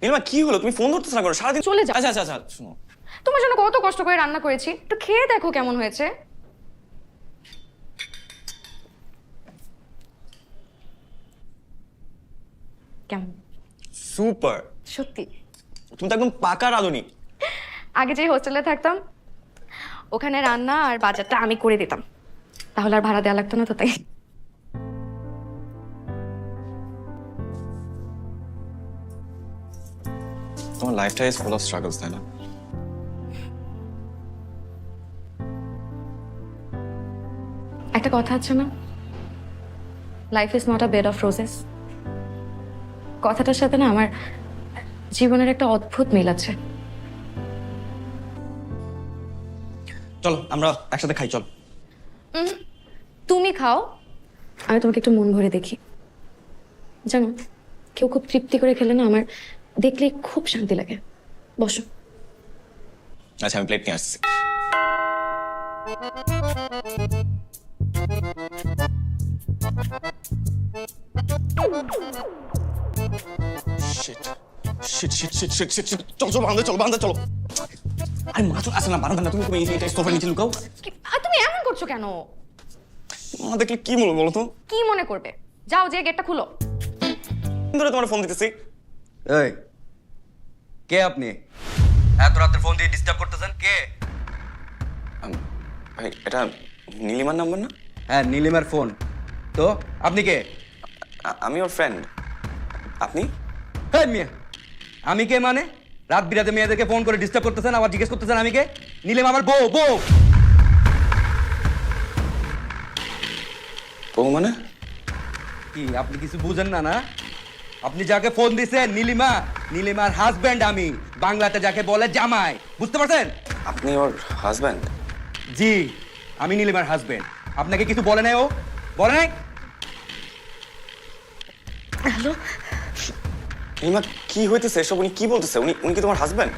নীলিমা কি হলো, তুমি ফোন ধরতেছ না কেন সারাদিন? চলে যাও। আচ্ছা আচ্ছা আচ্ছা শোনো, তোমার জন্য কত কষ্ট করে রান্না করেছি, একটু খেয়ে দেখো কেমন হয়েছে। কেমন? সুপার। সত্যি? তুমি তো একদম পাকা রাঁধুনি। আগে যে হোস্টেলে থাকতাম ওখানে রান্না আর বাজারটা আমি করে দিতাম, তাহলে আর ভাড়া দেওয়া লাগতো না তো, তাই। তোমার লাইফটা ইজ ফুল অফ স্ট্রাগলস, তাই না? একটা কথা আছে না, life is not a bed of roses. কথাটার সাথে না আমার জীবনের একটা অদ্ভুত মিল আছে। চলো আমরা একসাথে খাই, চল। তুমি খাও, আমি তোমাকে একটু মন ভরে দেখি। জানো, কেউ খুব তৃপ্তি করে খেলে না আমার দেখলে খুব শান্তি লাগে। বসো। আচ্ছা আমি প্লেট নিয়ে আসছি। Shit. Shit, shit, shit, shit, shit, shit. চলো চলো বারান্দা চলো, বারান্দা চলো। আরে মাছ আসে না, বারান্দা না, তুমি তুমি এই সোফার নিচে লুকাও। তুমি এমন করছো কেন? মা দেখলে কি বলবো বলো তো? কি মনে করবে? যাও, যে গেটটা খুলো। ধরে তোমার ফোন দিতেছি। এই কে আপনি? এত রাতে ফোন দিয়ে ডিস্টার্ব করতেছেন, কে? ভাই এটা নীলিমার নাম্বার না? হ্যাঁ, নীলিমার ফোন। তো আপনি কে? আমি ওর ফ্রেন্ড। আপনি? হ্যাঁ মিয়া, আমি কে মানে? রাত বিরাতে মেয়েদেরকে ফোন করে ডিস্টার্ব করতেছেন, আবার জিজ্ঞেস করতেছেন আমি কে? নীলিমা আমার বউ। বউ ও মানে? কি আপনি কিছু বুঝেন না? না, আপনি যাকে ফোন দিছেন নীলিমা, নীলিমার হাজবেন্ড আমি, বাংলাতে যাকে বলে জামাই, বুঝতে পারছেন? আপনি ওর হাজব্যান্ড? জি, আমি নীলিমার হাজবেন্ড। আপনাকে কিছু বলে নাই? ও বলে নাই? হ্যালো, নীলিমা কি হইতেছে এসব? উনি কি বলতেছে? উনি উনি কি তোমার হাজব্যান্ড?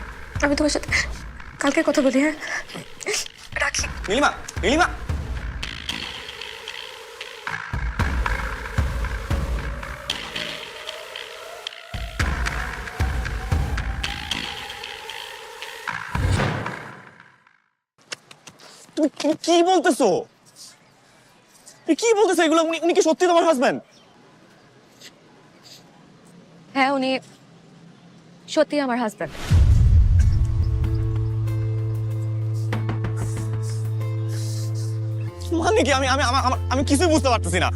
আমি তোমার সাথে কালকে কথা বলি। হ্যাঁ, রাখি। নীলিমা, নীলিমা। তুমি কি বলতেছো? কি বলতেছো এগুলো? উনি উনি কি সত্যি তোমার হাজবেন্ড? হ্যাঁ, উনি সত্যি আমার হাজব্যান্ড। মানে কি? আমি আমি আমি কিছুই বুঝতে পারতেছি না।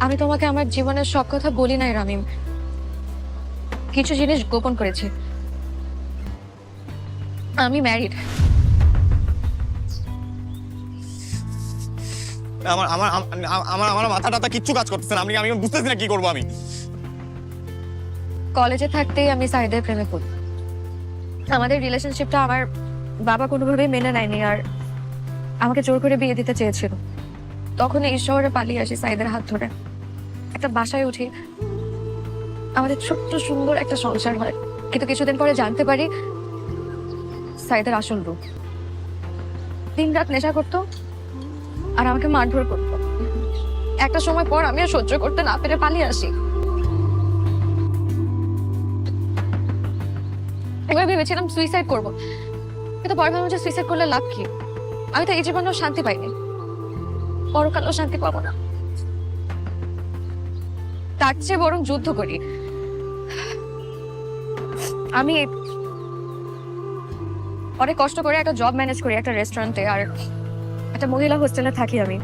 আমি তোমাকে আমার জীবনের সব কথা বলি নাই রামিম, কিছু জিনিস গোপন করেছি। আমি ম্যারিড। আমার আমার আমার আমার মাথা টাথা কিচ্ছু কাজ করতেছে না। আমি আমি বুঝতেছি না কি করবো আমি। কলেজে থাকতেই আমি সাইদের প্রেমে পড়ি। আমাদের রিলেশনশিপটা আমার বাবা কোনোভাবেই মেনে নেয়নি, আর আমাকে জোর করে বিয়ে দিতে চেয়েছিল। তখন এই শহরে পালিয়ে আসি সাইদের হাত ধরে, একটা বাসায় উঠি, আমাদের ছোট্ট সুন্দর একটা সংসার হয়। কিন্তু কিছুদিন পরে জানতে পারি সাইদের আসল রূপ। দিন রাত নেশা করতো আর আমাকে মারধর করতো। একটা সময় পর আমি আর সহ্য করতে না পেরে পালিয়ে আসি। এবার ভেবেছিলাম সুইসাইড করবো, কিন্তু পরে ভাবলাম যে সুইসাইড করলে লাভ কি? আমি তো এই জীবনেও শান্তি পাইনি, পরকালেও শান্তি পাবো না। তার চেয়ে বরং যুদ্ধ করি। আমি অনেক কষ্ট করে একটা জব ম্যানেজ করি একটা রেস্টুরেন্টে, আর একটা মহিলা হোস্টেলে থাকি। আমি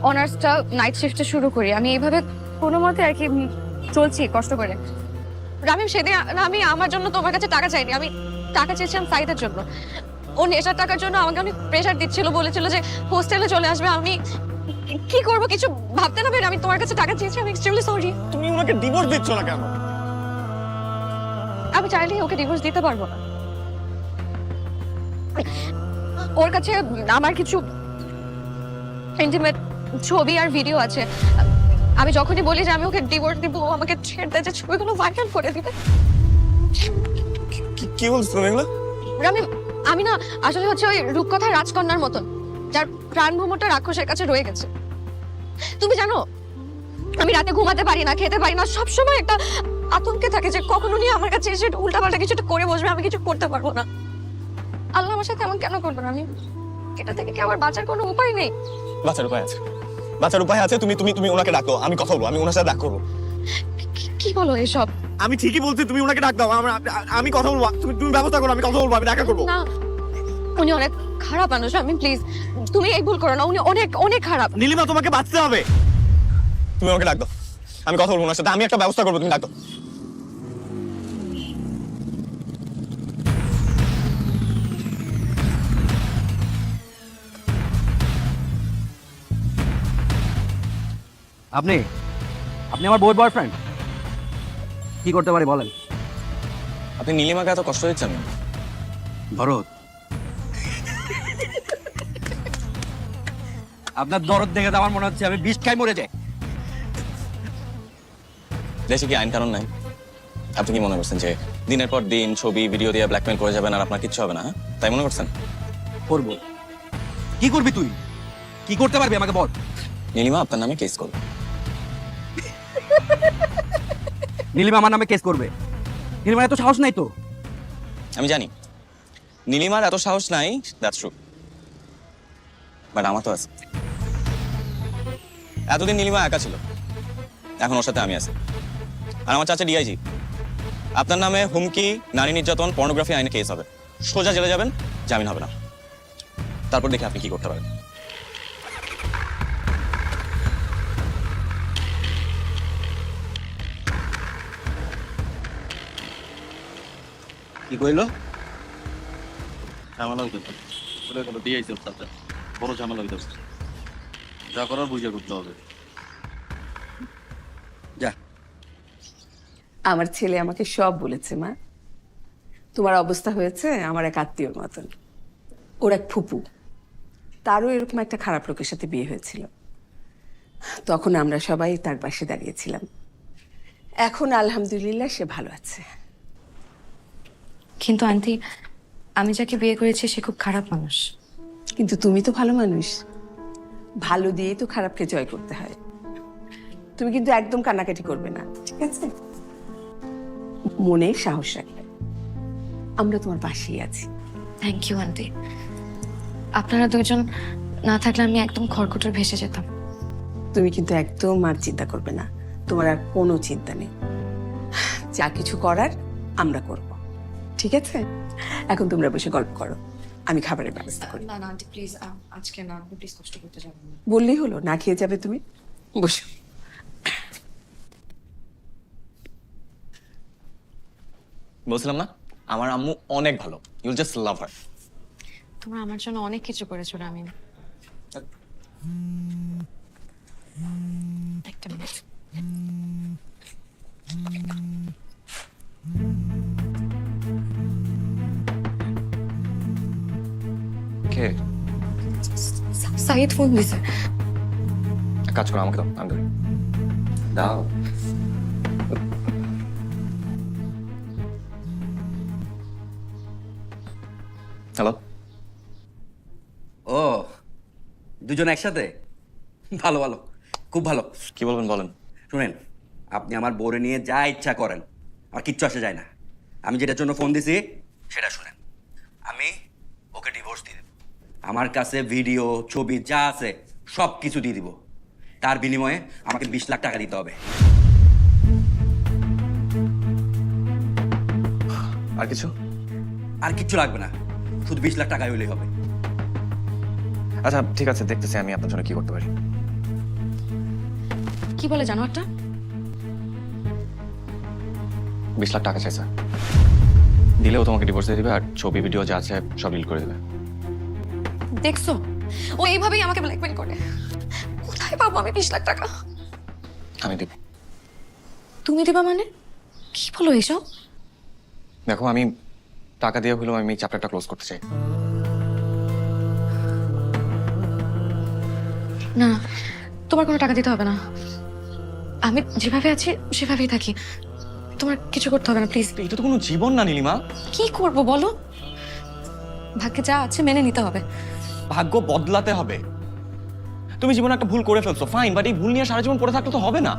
অনার্সটা নাইট শিফটে শুরু করি। আমি এইভাবে কোনো মতে আর কি চলছি কষ্ট করে। রামিম, সেদিন আমি আমার জন্য তোমার কাছে টাকা চাইনি, আমি টাকা চেয়েছিলাম সাইদের জন্য। ও নেশার টাকার জন্য আমাকে অনেক প্রেশার দিচ্ছিল, বলেছিল যে হোস্টেলে চলে আসবে। আমি কি করব কিছু ভাবতে না পেরে আমি তোমার কাছে টাকা চেয়েছি। আমি এক্সট্রিমলি সরি। তুমি ওনাকে ডিভোর্স দিচ্ছ না কেন? আমি চাইলেই ওকে ডিভোর্স দিতে পারবো না। ওর কাছে আমার কিছু ইন্টিমেট ছবি আর ভিডিও আছে। আমি যখনই বলি যে আমি ওকে ডিভোর্স দিব, ও আমাকে ছেড়ে দেয়, যে ছবিগুলো ভাইরাল করে দিবে। কি বলছো তুমি এগুলো? রামিম, আমি না আসলে হচ্ছে ওই রূপকথার রাজকন্যার মতন, যার প্রাণ ভ্রমণটা রাক্ষসের কাছে রয়ে গেছে। তুমি জানো, আমি রাতে ঘুমাতে পারি না, খেতে পারি না, সবসময় একটা আতঙ্কে থাকে যে কখন উনি আমার কাছে এসে উল্টাপাল্টা কিছু একটা করে বসবে, আমি কিছু করতে পারবো না। আল্লাহ আমার সাথে এমন কেন করবেন? আমি এটা থেকে কি আমার বাঁচার কোনো উপায় নেই? বাঁচার উপায় আছে, বাঁচার উপায় আছে। তুমি তুমি তুমি ওনাকে ডাকো, আমি কথা বলবো, আমি ওনার সাথে দেখা করবো। কি বলো এসব? আমি ঠিকই বলছি, তুমি ওনাকে ডাক দাও, আমি কথা বলবো। তুমি তুমি ব্যবস্থা করো, আমি কথা বলবো, আমি দেখা করবো। না, উনি অনেক খারাপ মানুষ। আমি প্লিজ, তুমি এই ভুল করো না, উনি অনেক অনেক খারাপ। নীলিমা, তোমাকে বাঁচতে হবে। তুমি ওনাকে ডাক দাও, আমি কথা বলবো ওনার সাথে, আমি একটা ব্যবস্থা করবো, তুমি ডাক দাও। আপনি আপনি আমার বউয়ের বয়ফ্রেন্ড? কি করতে পারি বলেন? আপনি নীলিমাকে এত কষ্ট দিচ্ছেন? ভরত, আপনার দরদ দেখে তো আমার মনে হচ্ছে আমি বিষ খাই মরে যাই। দেশে কি আইন কানুন নাই? আপনি কি মনে করছেন যে দিনের পর দিন ছবি ভিডিও দিয়ে ব্ল্যাকমেল করে যাবেন আর আপনার কিচ্ছু হবে না? হ্যাঁ? তাই মনে করছেন? করবো। কি করবি তুই? কি করতে পারবি আমাকে বল। নীলিমা আপনার নামে কেস করবে। নীলিমা আমার নামে কেস করবে? নীলিমার এত সাহস নাই তো। আমি জানি নীলিমার এত সাহস নাই, দ্যাটস ট্রু, বাট আমার তো আছে। এতদিন নীলিমা একা ছিল, এখন ওর সাথে আমি আছি। আর আমার চাচা ডিআইজি, আপনার নামে হুমকি, নারী নির্যাতন, পর্নোগ্রাফি আইনে কেস হবে। সোজা জেলে যাবেন, জামিন হবে না। তারপর দেখে আপনি কি করতে পারেন। কি কইলো? ঝামেলা হইতেছে, দিয়েছে তাতে বড় ঝামেলা হইতেছে। যা করার বুঝে করতে হবে। যা। আমার ছেলে আমাকে সব বলেছে, মা তোমার অবস্থা হয়েছে আমার এক আত্মীয়র মতন। ওর এক ফুপু, তারও এরকম একটা খারাপ লোকের সাথে বিয়ে হয়েছিল। তখন আমরা সবাই তার পাশে দাঁড়িয়েছিলাম। এখন আলহামদুলিল্লাহ সে ভালো আছে। কিন্তু আন্টি, আমি যাকে বিয়ে করেছি সে খুব খারাপ মানুষ। কিন্তু তুমি তো ভালো মানুষ, ভালো দিয়েই তো খারাপকে জয় করতে হয়। তুমি কিন্তু একদম কান্নাকাটি করবে না, ঠিক আছে? মনে সাহস রাখবে, আমরা তোমার পাশেই আছি। Thank you aunty. আপনারা দুজন না থাকলে আমি একদম খড়কুটোর ভেসে যেতাম। তুমি কিন্তু একদম আর চিন্তা করবে না, তোমার আর কোনো চিন্তা নেই। যা কিছু করার আমরা করব, ঠিক আছে? এখন তোমরা বসে গল্প করো, আমি খাবারের ব্যবস্থা করি। না না আন্টি প্লিজ, আজকে না, প্লিজ কষ্ট করতে যাবেন না। বললেই হলো, না খেয়ে যাবে তুমি? বসো। বলছিলাম না, আমার আম্মু অনেক ভালো। ইউল জাস্ট লাভ হার। তোমরা আমার জন্য অনেক কিছু করেছো রামিন। একটা মিনিট। কে? সাইদ ফোন দিছে। এক কাজ করো, আমাকে দাও, আমি ধরি। দাও। হ্যালো। ও, দুজন একসাথে? ভালো ভালো, খুব ভালো। কি বলবেন বলেন। শুনেন, আপনি আমার বউরে নিয়ে যা ইচ্ছা করেন, আর কিচ্ছু আসে যায় না। আমি যেটার জন্য ফোন দিছি সেটা শুনেন। আমি ওকে ডিভোর্স দিয়ে দেব। আমার কাছে ভিডিও, ছবি যা আছে সব কিছু দিয়ে দিব। তার বিনিময়ে আমাকে 20 লাখ টাকা দিতে হবে। আর কিছু? আর কিচ্ছু লাগবে না, শুধু 20 লাখ টাকা হইলেই হবে। আচ্ছা ঠিক আছে, দেখতেছি আমি আপনার জন্য কি করতে পারি। কি বলে জানো একটা? 20 লাখ টাকা চাই স্যার। দিলেও তোমাকে ডিভোর্স দিয়ে দিবে, আর ছবি ভিডিও যা আছে সব ডিলিট করে দেবে। দেখছো, ও এইভাবেই আমাকে ব্ল্যাকমেল করে। কোথায় পাবো আমি 20 লাখ টাকা? আমি দিব। তুমি দিবা মানে? কি বলো এসব? দেখো, আমি টাকা দিয়ে হলেও আমি চ্যাপ্টারটা ক্লোজ করতে চাই। না, তোমার কোনো টাকা দিতে হবে না। আমি যেভাবে আছি সেভাবেই থাকি, তোমার কিছু করতে হবে না প্লিজ। এটা তো কোনো জীবন না নীলিমা। কি করব বলো? ভাগ্যে যা আছে মেনে নিতে হবে। ভাগ্য বদলাতে হবে। তুমি জীবনে একটা ভুল করে ফেলছো, ফাইন, বাট এই ভুল নিয়ে সারা জীবন পড়ে থাকলে তো হবে না।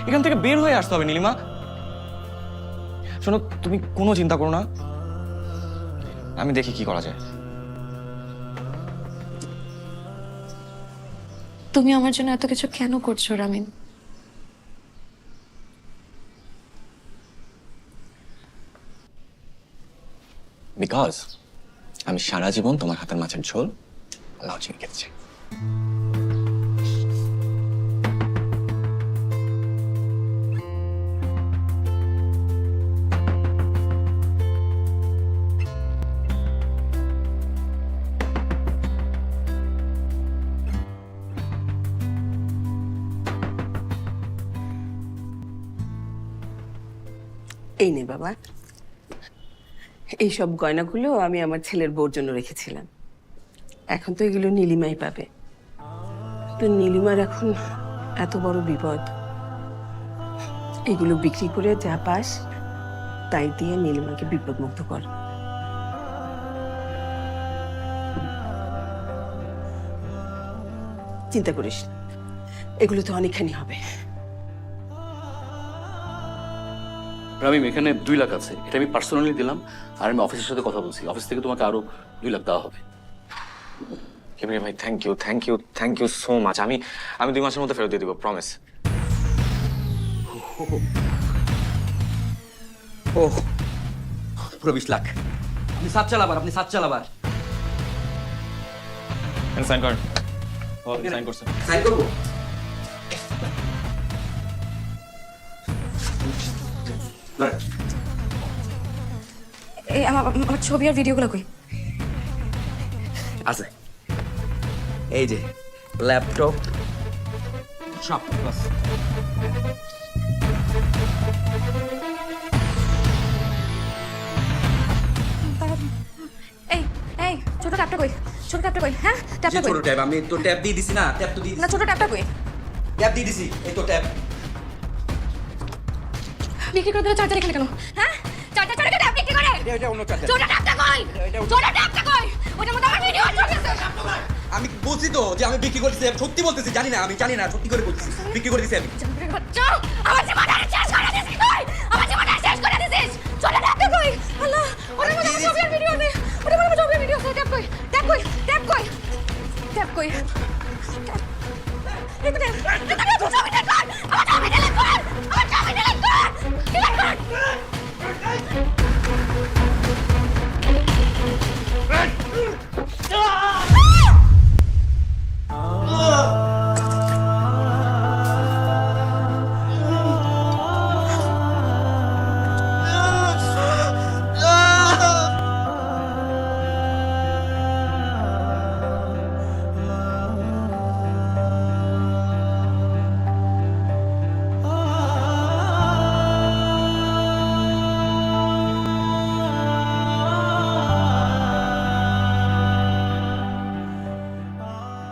এখান থেকে বের হয়ে আসতে হবে নীলিমা। শোনো, তুমি কোনো চিন্তা করো না, আমি দেখি কি করা যায়। তুমি আমার জন্য এত কিছু কেন করছো রামিন? বিকজ আমি সারা জীবন তোমার হাতের মাছের ঝোল লাউ চিংড়ি খেতে চাই। এই নে বাবা, এইসব গয়নাগুলো আমি আমার ছেলের বউর জন্য রেখেছিলাম। এখন তো এগুলো নীলিমাই পাবে। তো নীলিমার এখন এত বড় বিপদ, এগুলো বিক্রি করে যা পাস তাই দিয়ে নীলিমাকে বিপদমুক্ত কর। চিন্তা করিস না, এগুলো তো অনেকখানি হবে। রামিম, এখানে 2 লাখ আছে, এটা আমি পার্সোনালি দিলাম, আর আমি অফিসের সাথে কথা বলছি, অফিস থেকে তোমাকে আরো 2 লাখ দেওয়া হবে। কিবরিয়া ভাই, thank you, thank you, thank you so much. আমি 2 মাসের মধ্যে ফেরত দিয়ে দিব, প্রমিস। ওহ, পুরো 20 লাখ। আপনি সাত চালাবার, আপনি সাত চালাবার। সাইন করেন। সাইন করছেন? সাইন করবো? এই আমার ছবি আর ভিডিওগুলো কই? আছে, এই যে ল্যাপটপ সব বাস। এই এই ছোট ট্যাপটা কই? ছোট ট্যাপটা কই? হ্যাঁ, ট্যাপটা কই? ছোট ট্যাব, আমি তো ট্যাব দিয়ে দিছি না, ট্যাব তো দিয়ে না, ছোট ট্যাপটা কই? ট্যাব দিয়ে দিছি, এই তো ট্যাব। বিক্রি করে দিলে চার্জার এখানে কেন? হ্যাঁ, চার্জার ছাড়া ট্যাপ বিক্রি করে? এটা অন্য চার্জার। ছোট ট্যাপটা কই? ছোট ট্যাপটা কই? ওটার মধ্যে আমার ভিডিও আছে। আমি বলছি তো যে আমি বিক্রি করতেছি, আমি সত্যি বলতেছি, জানি না, আমি জানি না, সত্যি করে বলছি, বিক্রি করে দিছি আমি। বাচ্চা, আমার জীবনটা শেষ করে দিছিস তুই। আমার জীবনটা শেষ করে দিছিস। ছোট ট্যাপটা কই? আল্লাহ, ওটার মধ্যে আমার ছবি আর ভিডিও আছে। ওটার মধ্যে আমার ছবি আর ভিডিও আছে। ট্যাপ কই? ট্যাপ কই? ট্যাপ কই? ট্যাপ কই?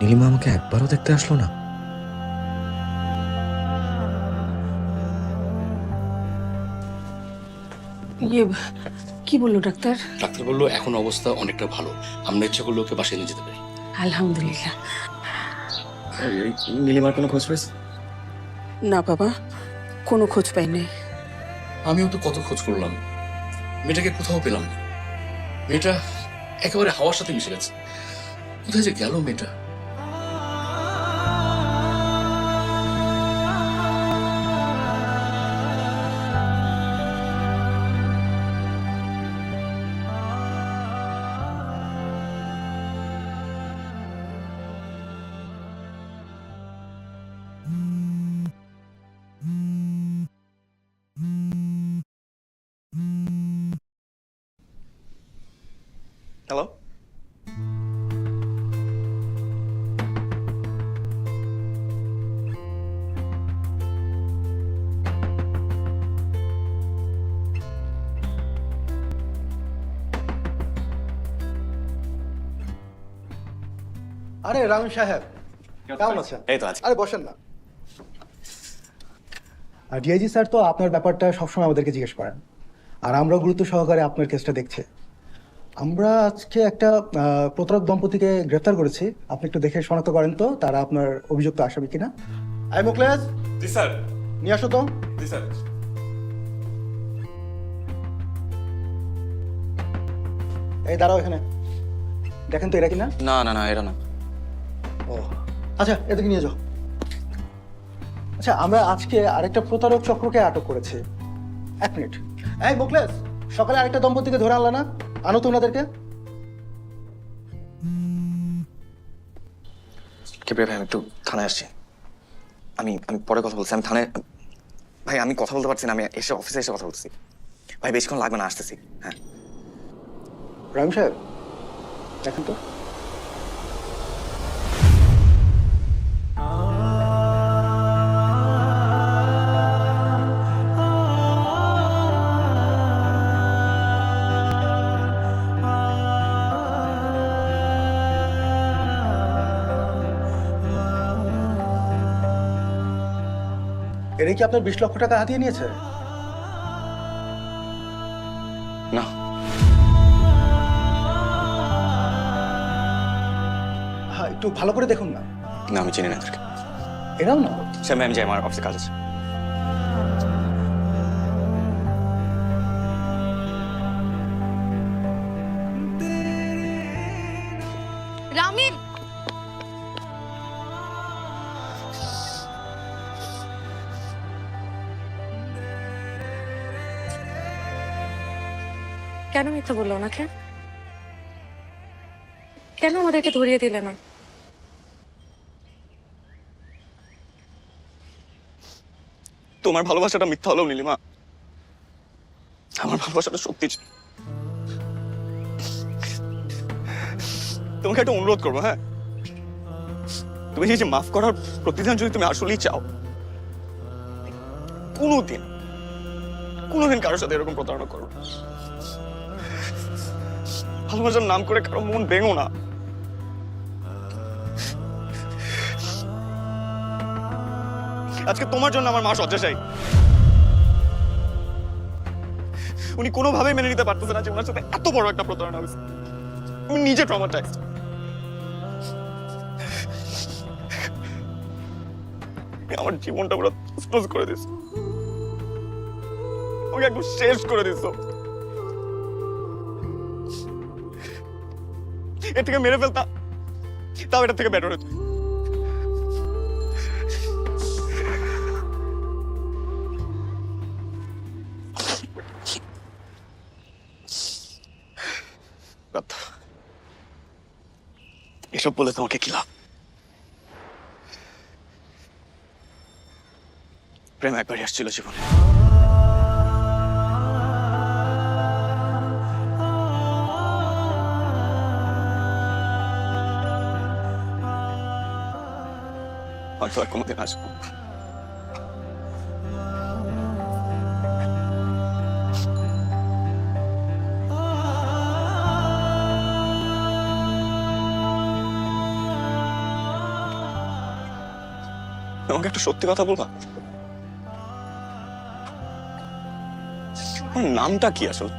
নীলিমা আমাকে একবারও দেখতে আসলো না। ইয়ে, কি বললো ডাক্তার? ডাক্তার বললো এখন অবস্থা অনেকটা ভালো, আমরা ইচ্ছা করলে ওকে বাসায় নিয়ে যেতে পারি। আলহামদুলিল্লাহ। নীলিমার কোনো খোঁজ পেয়েছে? না বাবা, কোনো খোঁজ পাইনি। আমিও তো কত খোঁজ করলাম, মেয়েটাকে কোথাও পেলাম না। মেয়েটা একেবারে হাওয়ার সাথে মিশে গেছে। কোথায় যে গেল মেয়েটা? হ্যালো, আরে রাম সাহেব, কেমন আছেন? এই তো আছে। আরে বসেন না। আর ডিআইজি স্যার তো আপনার ব্যাপারটা সবসময় আমাদেরকে জিজ্ঞেস করেন, আর আমরাও গুরুত্ব সহকারে আপনার কেসটা দেখছি। আমরা আজকে একটা প্রতারক দম্পতিকে গ্রেফতার করেছি। আপনি একটু দেখে শনাক্ত করেন তো তারা আপনার অভিযুক্ত আসামি কিনা। I Mukhles, G sir. নিয়ে আসো তো। জি স্যার। এই দাঁড়াও এখানে, দেখেন তো এরা কিনা। না না না, এরা না। ও আচ্ছা, এদিকে নিয়ে যাও। আচ্ছা, আমরা আজকে আরেকটা প্রতারক চক্রকে আটক করেছি। 1 মিনিট। এই মুখলেস, সকালে আরেকটা দম্পতিকে ধরে আনলা না? আনো তো ওনাদেরকে। কিবরিয়া ভাই, আমি একটু থানায় আসছি। আমি পরে কথা বলছি। আমি থানায়, ভাই আমি কথা বলতে পারছি না, আমি অফিসে এসে কথা বলছি। ভাই বেশিক্ষণ লাগবে না, আসতেছি। হ্যাঁ রাম সাহেব, দেখেন তো। এরা কি আপনার 20 লক্ষ টাকা হাতিয়ে নিয়েছে? না। হ্যাঁ, একটু ভালো করে দেখুন না। না, আমি চিনি না এদেরকে। এরাও না? স্যার আমি যাই, আমার অফিসে কাজ আছে। রামিম, কেন মিথ্যা বললো ওনাকে? কেন আমাদেরকে ধরিয়ে দিলে না? তোমার ভালোবাসাটা মিথ্যা হলেও নীলিমা, আমার ভালোবাসাটা সত্যি ছিল। তোমাকে একটা অনুরোধ করবো, হ্যাঁ? তুমি যে মাফ করার প্রতিদান যদি তুমি আসলেই চাও, কোনোদিন কারোর সাথে এরকম প্রতারণা করো না। ভালোবাসার নাম করে কারো মন ভেঙো না। আজকে তোমার জন্য আমার মা শয্যাশায়ী। উনি কোনোভাবেই মেনে নিতে পারতেছে না যে ওনার সাথে এত বড় একটা প্রতারণা হয়েছে। আমি নিজে ট্রমাটাইজড। আমার জীবনটা পুরো তছনছ করে দিয়েছে, আমাকে একদম শেষ করে দিয়েছো। এর থেকে মেরে ফেলতা, তাও এটার থেকে বেটার হতো। এসব বলে তোমাকে কি লাভ? প্রেম একবারই আসছিল জীবনে, হয়তো আর কোনোদিন আসবো। আমাকে একটা সত্যি কথা বলবা? আমার নামটা কি আসলে?